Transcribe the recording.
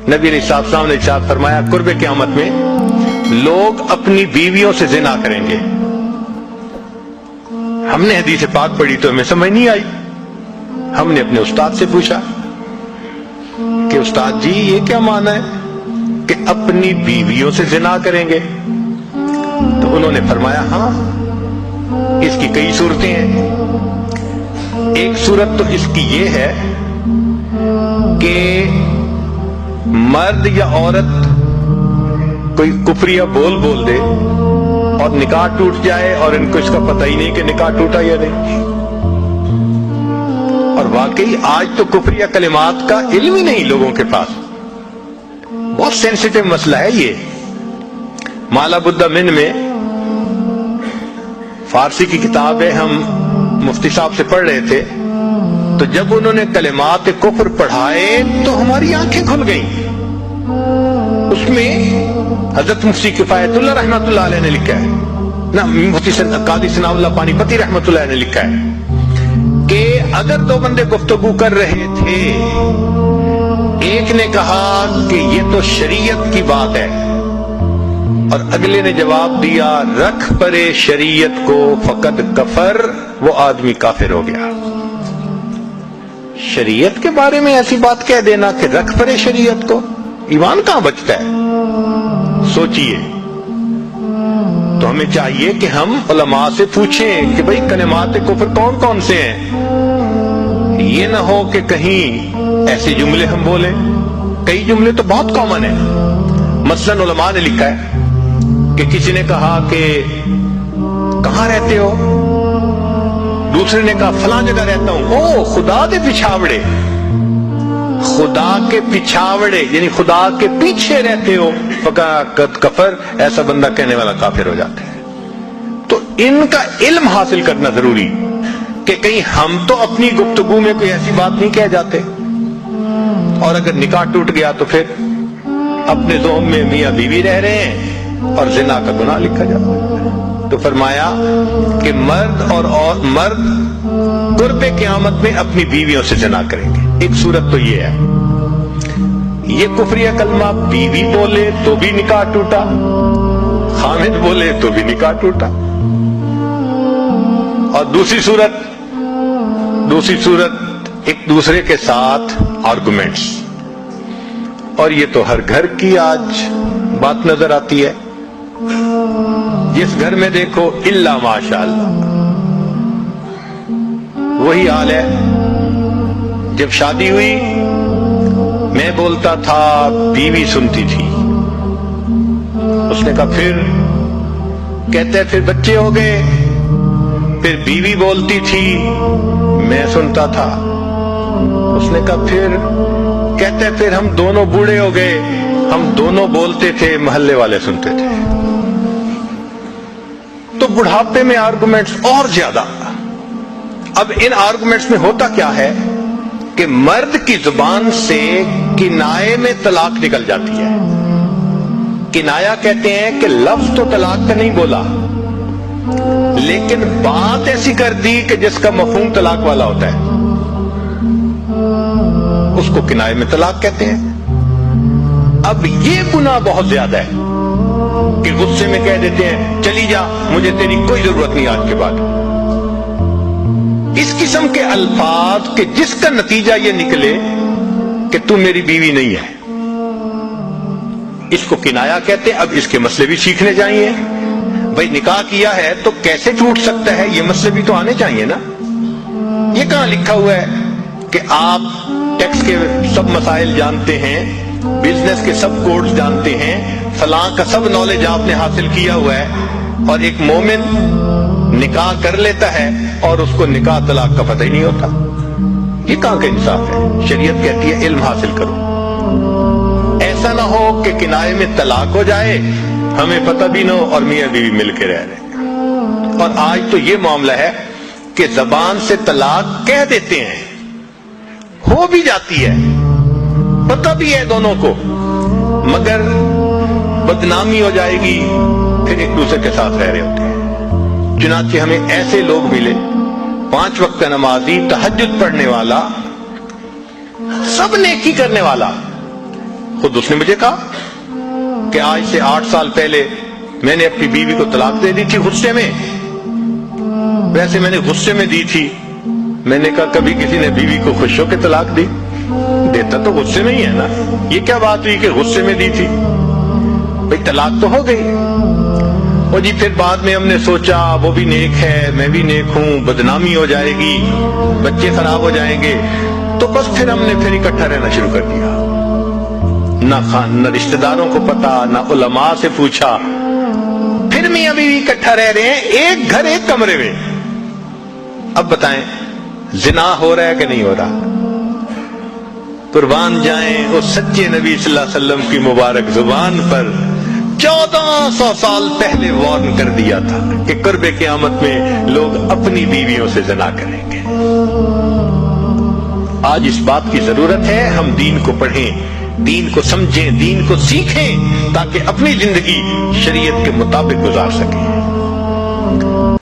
نبی علیہ السلام نے ارشاد فرمایا قرب قیامت میں لوگ اپنی بیویوں سے زنا کریں گے. ہم نے حدیث پاک پڑھی تو ہمیں سمجھ نہیں آئی. ہم نے اپنے استاد سے پوچھا کہ استاد جی یہ کیا معنی ہے کہ اپنی بیویوں سے زنا کریں گے؟ تو انہوں نے فرمایا ہاں اس کی کئی صورتیں ہیں. ایک صورت تو اس کی یہ ہے کہ مرد یا عورت کوئی کفریہ بول دے اور نکاح ٹوٹ جائے اور ان کو اس کا پتہ ہی نہیں کہ نکاح ٹوٹا یا نہیں. اور واقعی آج تو کفریہ کلمات کا علم ہی نہیں لوگوں کے پاس. بہت سینسیٹیو مسئلہ ہے یہ. مالا بدہ من میں فارسی کی کتاب ہے, ہم مفتی صاحب سے پڑھ رہے تھے تو جب انہوں نے کلمات کفر پڑھائے تو ہماری آنکھیں کھل گئیں. اس میں حضرت مفتی کفایت اللہ رحمۃ اللہ علیہ نے لکھا ہے نا, مفتی قاضی ثناء اللہ پانی پتی رحمۃ اللہ علیہ نے لکھا ہے کہ اگر دو بندے گفتگو کر رہے تھے, ایک نے کہا کہ یہ تو شریعت کی بات ہے اور اگلے نے جواب دیا رکھ پرے شریعت کو فقط کفر, وہ آدمی کافر ہو گیا. شریعت کے بارے میں ایسی بات کہہ دینا کہ رکھ پرے شریعت کو, ایمان کہاں بچتا ہے؟ سوچئے. تو ہمیں چاہیے کہ ہم علماء سے پوچھیں کہ بھئی کلمات کفر کون کون سے ہیں. یہ نہ ہو کہ کہیں ایسے جملے ہم بولیں. کئی جملے تو بہت کامن ہیں. مثلا علماء نے لکھا ہے کہ کسی نے کہا کہ کہاں رہتے ہو, دوسرے نے کہا فلاں جگہ رہتا ہوں. او خدا دے پچھاوڑے, خدا کے پچھاوڑے یعنی خدا کے پیچھے رہتے ہو, فقط کفر, ایسا بندہ کہنے والا کافر ہو جاتا ہے. تو ان کا علم حاصل کرنا ضروری کہ کہیں ہم تو اپنی گفتگو میں کوئی ایسی بات نہیں کہہ جاتے, اور اگر نکاح ٹوٹ گیا تو پھر اپنے ذوق میں میاں بیوی رہ رہے ہیں اور زنا کا گناہ لکھا جاتا ہے. تو فرمایا کہ مرد قرب قیامت میں اپنی بیویوں سے زنا کریں گے. ایک صورت تو یہ ہے, یہ کفریہ کلمہ بیوی بولے تو بھی نکاح ٹوٹا, خامد بولے تو بھی نکاح ٹوٹا. اور دوسری صورت ایک دوسرے کے ساتھ آرگومنٹس, اور یہ تو ہر گھر کی آج بات نظر آتی ہے. جس گھر میں دیکھو الا ماشاءاللہ وہی حال ہے. جب شادی ہوئی میں بولتا تھا, بیوی سنتی تھی. اس نے کہا پھر, کہتے پھر بچے ہو گئے, پھر بیوی بولتی تھی میں سنتا تھا. اس نے کہا پھر, کہتے پھر ہم دونوں بوڑھے ہو گئے, ہم دونوں بولتے تھے محلے والے سنتے تھے. تو بڑھاپے میں آرگومنٹس اور زیادہ. اب ان آرگومنٹس میں ہوتا کیا ہے کہ مرد کی زبان سے کنائے میں طلاق نکل جاتی ہے. کنایا کہتے ہیں کہ لفظ تو طلاق کا نہیں بولا لیکن بات ایسی کر دی کہ جس کا مفہوم طلاق والا ہوتا ہے, اس کو کنائے میں طلاق کہتے ہیں. اب یہ گناہ بہت زیادہ ہے کہ غصے میں کہہ دیتے ہیں چلی جا, مجھے تیری کوئی ضرورت نہیں آج کے بعد. اس قسم کے الفاظ کہ جس کا نتیجہ یہ نکلے کہ تم میری بیوی نہیں ہے, اس کو کنایا کہتے ہیں. اب اس کے مسئلے بھی سیکھنے چاہیے. بھئی نکاح کیا ہے تو کیسے ٹوٹ سکتا ہے, یہ مسئلے بھی تو آنے چاہیے نا. یہ کہاں لکھا ہوا ہے کہ آپ ٹیکس کے سب مسائل جانتے ہیں, بزنس کے سب کوڈز جانتے ہیں, فلاں کا سب نالج آپ نے حاصل کیا ہوا ہے, اور ایک مومن نکاح کر لیتا ہے اور اس کو نکاح طلاق کا پتہ ہی نہیں ہوتا. یہ کہاں کا انصاف ہے؟ شریعت کہتی ہے علم حاصل کرو. ایسا نہ ہو کہ کنائے میں طلاق ہو جائے, ہمیں پتہ بھی نہ ہو اور میاں بیوی مل کے رہ رہے. اور آج تو یہ معاملہ ہے کہ زبان سے طلاق کہہ دیتے ہیں, ہو بھی جاتی ہے, پتہ بھی ہے دونوں کو, مگر بدنامی ہو جائے گی, پھر ایک دوسرے کے ساتھ رہ رہے ہوتے ہیں. چنانچہ ہمیں ایسے لوگ ملے 5 وقت کا نمازی, تہجد پڑھنے والا, سب نیکی کرنے والا, خود اس نے مجھے کہا کہ آج سے 8 سال پہلے میں نے اپنی بیوی کو طلاق دے دی تھی غصے میں. ویسے میں نے غصے میں دی تھی. میں نے کہا کبھی کسی نے بیوی کو خوش ہو کے طلاق دی؟ دیتا تو غصے میں ہی ہے نا. یہ کیا بات ہوئی کہ غصے میں دی تھی؟ بھئی طلاق تو ہو گئی. اور جی پھر بعد میں ہم نے سوچا وہ بھی نیک ہے میں بھی نیک ہوں, بدنامی ہو جائے گی, بچے خراب ہو جائیں گے, تو بس پھر ہم نے پھر اکٹھا رہنا شروع کر دیا. نہ رشتہ داروں کو پتا, نہ علماء سے پوچھا. پھر میاں بیوی اکٹھا رہ رہے ہیں, ایک گھر ایک کمرے میں. اب بتائیں زنا ہو رہا ہے کہ نہیں ہو رہا؟ قربان جائیں اس سچے نبی صلی اللہ علیہ وسلم کی مبارک زبان پر 1400 سال پہلے وارن کر دیا تھا کہ قرب قیامت میں لوگ اپنی بیویوں سے زنا کریں گے. آج اس بات کی ضرورت ہے ہم دین کو پڑھیں, دین کو سمجھیں, دین کو سیکھیں تاکہ اپنی زندگی شریعت کے مطابق گزار سکیں.